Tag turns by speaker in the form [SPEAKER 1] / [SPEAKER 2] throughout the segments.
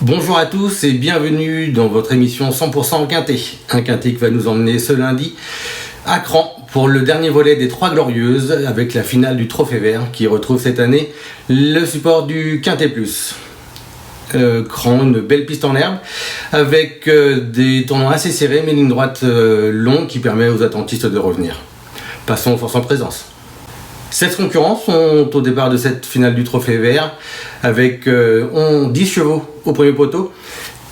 [SPEAKER 1] Bonjour à tous et bienvenue dans votre émission 100% Quintet. Un Quintet qui va nous emmener ce lundi à Cran pour le dernier volet des Trois Glorieuses avec la finale du Trophée Vert qui retrouve cette année le support du Quintet Plus. Cran, une belle piste en herbe avec des tournants assez serrés mais une ligne droite longue qui permet aux attentistes de revenir. Passons aux forces en présence. 16 concurrents sont au départ de cette finale du Trophée Vert avec 10 chevaux au premier poteau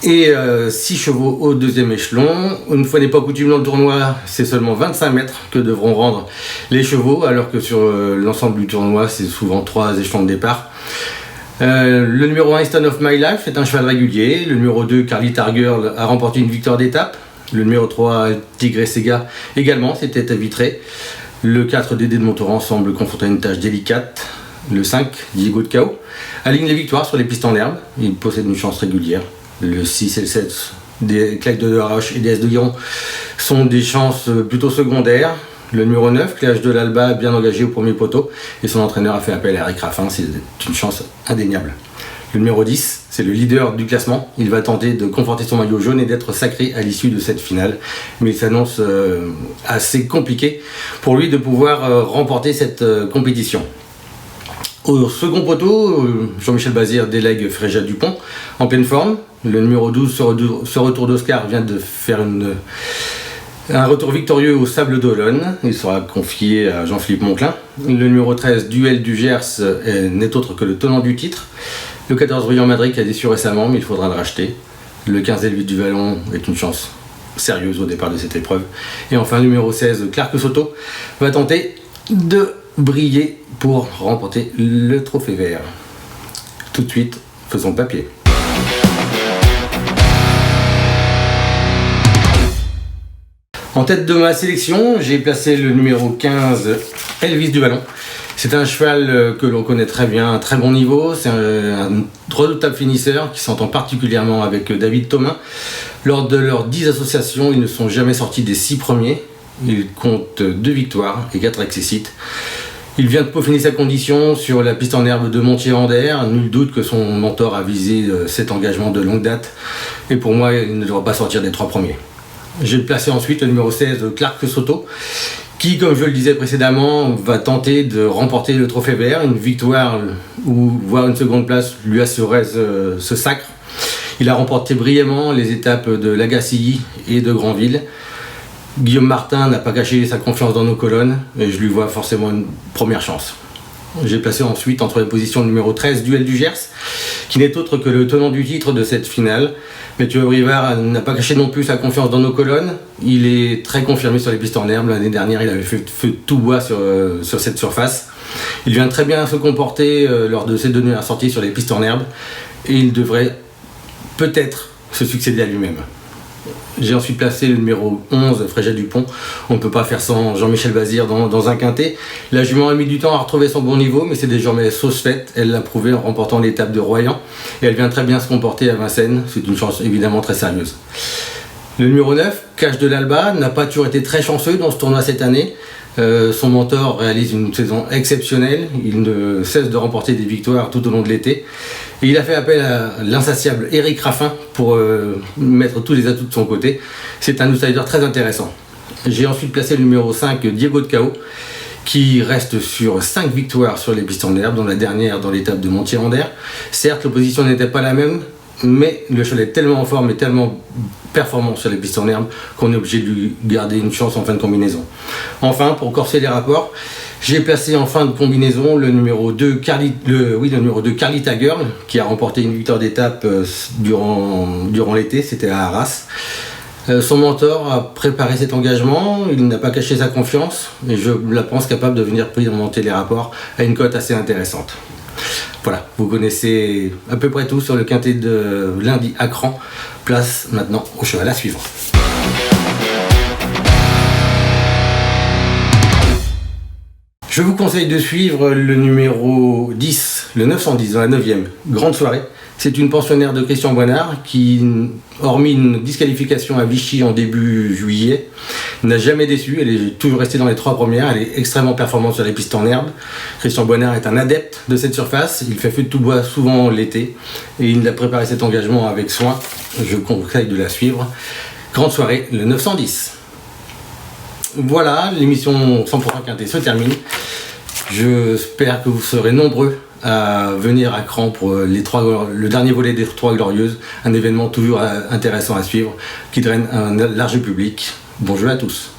[SPEAKER 1] et 6 chevaux au deuxième échelon. Une fois n'est pas coutume dans le tournoi, c'est seulement 25 mètres que devront rendre les chevaux, alors que sur l'ensemble du tournoi, c'est souvent 3 échelons de départ. Le numéro 1, Stone of My Life, est un cheval régulier. Le numéro 2, Carlita Girl, a remporté une victoire d'étape. Le numéro 3, Tigre Sega, également, c'était vitré. Le 4, Dédé de Montauran, semble confronté à une tâche délicate. Le 5, Diego de Cao, aligne les victoires sur les pistes en herbe. Il possède une chance régulière. Le 6 et le 7, des Claques de la Roche et DS de Guiron, sont des chances plutôt secondaires. Le numéro 9, Cléage de l'Alba, bien engagé au premier poteau. Et son entraîneur a fait appel à Eric Raffin, c'est une chance indéniable. Le numéro 10, c'est le leader du classement. Il va tenter de conforter son maillot jaune et d'être sacré à l'issue de cette finale. Mais il s'annonce assez compliqué pour lui de pouvoir remporter cette compétition. Au second poteau, Jean-Michel Bazir délègue Fréja Dupont en pleine forme. Le numéro 12, ce retour d'Oscar, vient de faire un retour victorieux au Sable d'Olonne. Il sera confié à Jean-Philippe Monclin. Le numéro 13, Duel du Gers, n'est autre que le tenant du titre. Le 14, Brillant Madrid, qui a déçu récemment, mais il faudra le racheter. Le 15, Elvis du Vallon, est une chance sérieuse au départ de cette épreuve. Et enfin, le numéro 16, Clark Soto, va tenter de briller pour remporter le Trophée Vert. Tout de suite, faisons papier. En tête de ma sélection, j'ai placé le numéro 15, Elvis du Vallon. C'est un cheval que l'on connaît très bien, à très bon niveau. C'est un redoutable finisseur qui s'entend particulièrement avec David Thomas. Lors de leurs 10 associations, ils ne sont jamais sortis des 6 premiers. Il compte 2 victoires et 4 accessites. Il vient de peaufiner sa condition sur la piste en herbe de Montier-Anders. Nul doute que son mentor a visé cet engagement de longue date. Et pour moi, il ne devra pas sortir des 3 premiers. J'ai placé ensuite le numéro 16, Clark Soto, qui, comme je le disais précédemment, va tenter de remporter le Trophée Vert. Une victoire ou voire une seconde place lui assurerait ce sacre. Il a remporté brillamment les étapes de Lagacilly et de Granville. Guillaume Martin n'a pas caché sa confiance dans nos colonnes et je lui vois forcément une première chance. J'ai placé ensuite entre les positions numéro 13, Duel du Gers, qui n'est autre que le tenant du titre de cette finale. Mathieu Brivard n'a pas caché non plus sa confiance dans nos colonnes. Il est très confirmé sur les pistes en herbe. L'année dernière, il avait fait feu de tout bois sur cette surface. Il vient très bien se comporter lors de ses dernières sorties sur les pistes en herbe et il devrait peut-être se succéder à lui-même. J'ai ensuite placé le numéro 11, Fréja Dupont. On ne peut pas faire sans Jean-Michel Bazir dans un quintet. La jument a mis du temps à retrouver son bon niveau, mais c'est désormais sauce faite. Elle l'a prouvé en remportant l'étape de Royan. Et elle vient très bien se comporter à Vincennes. C'est une chance évidemment très sérieuse. Le numéro 9, Cache de l'Alba, n'a pas toujours été très chanceux dans ce tournoi cette année. Son mentor réalise une saison exceptionnelle. Il ne cesse de remporter des victoires tout au long de l'été. Et il a fait appel à l'insatiable Eric Raffin pour mettre tous les atouts de son côté. C'est un outsider très intéressant. J'ai ensuite placé le numéro 5, Diego de Cao, qui reste sur 5 victoires sur les pistes en herbe, dont la dernière dans l'étape de Montier-Anders. Certes, l'opposition n'était pas la même, mais le cheval est tellement en forme et tellement performant sur les pistes en herbe qu'on est obligé de lui garder une chance en fin de combinaison. Enfin, pour corser les rapports, j'ai placé en fin de combinaison le numéro 2, Carlita Girl, qui a remporté une victoire d'étape durant l'été, c'était à Arras. Son mentor a préparé cet engagement, il n'a pas caché sa confiance, et je la pense capable de venir remonter les rapports à une cote assez intéressante. Voilà, vous connaissez à peu près tout sur le quintet de lundi à Cran. Place maintenant au cheval à suivre. Je vous conseille de suivre le numéro 10, le 910 dans la 9e grande soirée. C'est une pensionnaire de Christian Boinard qui, hormis une disqualification à Vichy en début juillet, n'a jamais déçu. Elle est toujours restée dans les 3 premières. Elle est extrêmement performante sur les pistes en herbe. Christian Boinard est un adepte de cette surface. Il fait feu de tout bois souvent l'été et il a préparé cet engagement avec soin. Je conseille de la suivre. Grande soirée, le 910. Voilà, l'émission 100% Quintet se termine. J'espère que vous serez nombreux à venir à Cran pour le dernier volet des 3 Glorieuses, un événement toujours intéressant à suivre qui draine un large public. Bonjour à tous.